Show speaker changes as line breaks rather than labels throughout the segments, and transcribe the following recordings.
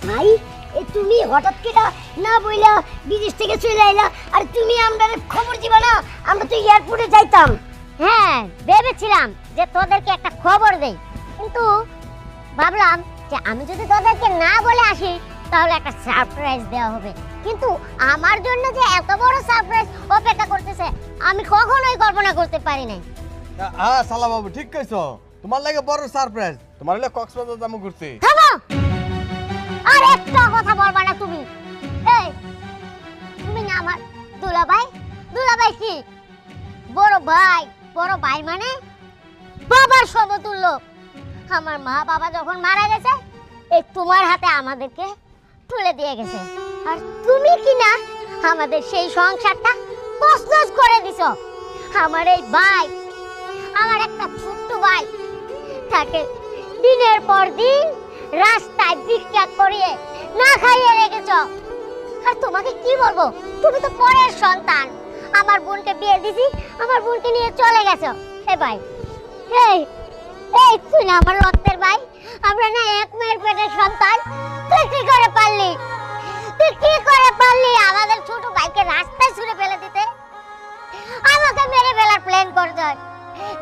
ভাই তুমি হঠাৎ করে না বইলা বিদেশ থেকে চলে আইলা, আর তুমি আমাদের খবর দিবা না? আমরা তো এয়ারপোর্টে যাইতাম।
হ্যাঁ, ভেবেছিলাম যে তোদেরকে একটা খবর দেই, কিন্তু ভাবলাম যে আমি যদি তোদেরকে না বলে আসি তাহলে একটা সারপ্রাইজ দেওয়া হবে। কিন্তু আমার জন্য যে এত বড় সারপ্রাইজ অপেক্ষা করতেছে আমি কখনোই কল্পনা করতে পারি নাই।
হ্যাঁ সালা বাবু ঠিক কইছো, তোমার লাগে বড় সারপ্রাইজ। তোমার লাগে কক্সবাজার যাবো ঘুরতে।
থামো, আর একটা কথা বলবা না তুমি। এই তুমি না আমার দুলাভাই? দুলাভাই কি বড় ভাই? বড় ভাই মানে বাবার সমতুল্য। আমার মা বাবা যখন মারা গেছে এই তোমার হাতে আমাদেরকে তুলে দিয়ে গেছে, আর তুমি কি না আমাদের সেই সংসারটা তছনছ করে দিছো। আমার এই ভাই, আমার একটা ছোট্ট ভাই থাকে দিনের পর দিন রাস্তায় ভিক্ষা করিয়ে না খাইয়ে রেখেছ। আর তোমাকে কি বলবো, তুমি তো পরের সন্তান। আমার বোনকে বিয়ে দিছি, আমার বোনকে নিয়ে চলে গেছো। এ ভাই, এই এই তুই না আমার রক্তের ভাই, আমরা না এক মায়ের পেটের সন্তান। তুই কি করে পারলি, তুই কি করে পারলি আমাদের ছোট ভাইকে রাস্তায় ছুঁড়ে ফেলে দিতে, আমাকে মেরে ফেলার প্ল্যান করতে?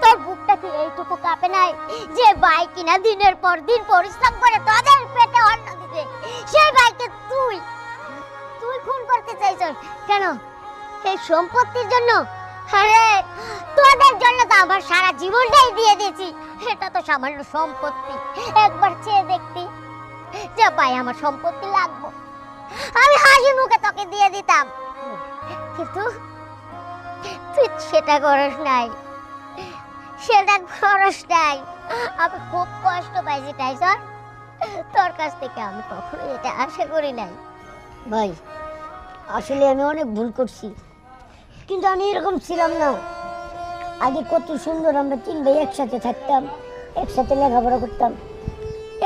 তোর বুকটা কি এইটুকু কাঁপে নাই যে ভাই কিনা দিনের পর দিন পরিশ্রম করে তোদের পেটে অন্ন দিতে, সেই ভাইকে তুই তুই খুন করতে চাইছস কেন? এই সম্পত্তির জন্য? আরে তোদের জন্য তো আমার সারা জীবনটাই দিয়ে দিয়েছি। এটা তো সামান্য সম্পত্তি। একবার চেয়ে দেখতি যে ভাই আমার সম্পত্তি লাগবে, আমি হাসি মুখে তোকে দিয়ে দিতাম, কিন্তু তুই সেটা করিস নাই, সেটা খরচ নাই। আমি খুব কষ্ট পাইছি টাইসন, তোর কাছ থেকে আমি কখনো এটা আশা করি নাই।
ভাই আসলে আমি অনেক ভুল করছি, কিন্তু আমি এরকম ছিলাম না। আগে কত সুন্দর আমরা তিন ভাই একসাথে থাকতাম, একসাথে লেখাপড়া করতাম,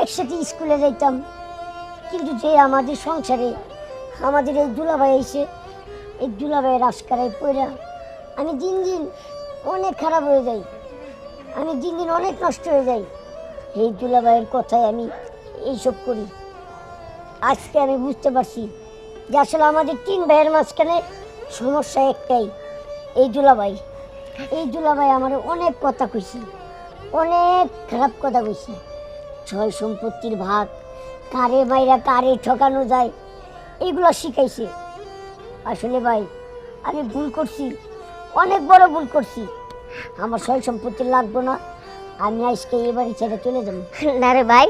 একসাথে স্কুলে যাইতাম। কিন্তু যে আমাদের সংসারে আমাদের এই দুলাভাই এসে এই দুলাভাইয়ের আশকারায় পড়া আমি দিন দিন অনেক খারাপ হয়ে যাই, আমি দিন দিন অনেক নষ্ট হয়ে যাই। এই দুলাভাইয়ের কথায় আমি এইসব করি। আজকে আমি বুঝতে পারছি যে আসলে আমাদের তিন ভাইয়ের মাঝখানে সমস্যা একটাই, এই দুলাভাই। এই দুলাভাই আমার অনেক কথা কইছি, অনেক খারাপ কথা কইছি। ছয় সম্পত্তির ভাগ, কারে মাইরা কারে ঠকানো যায়, এইগুলো শিখাইছে। আসলে ভাই আমি ভুল করছি, অনেক বড় ভুল করছি। আমার ছয় সম্পত্তি লাগবো না, আমি আজকে এবারে ছেড়ে চলে যাবো।
না রে ভাই,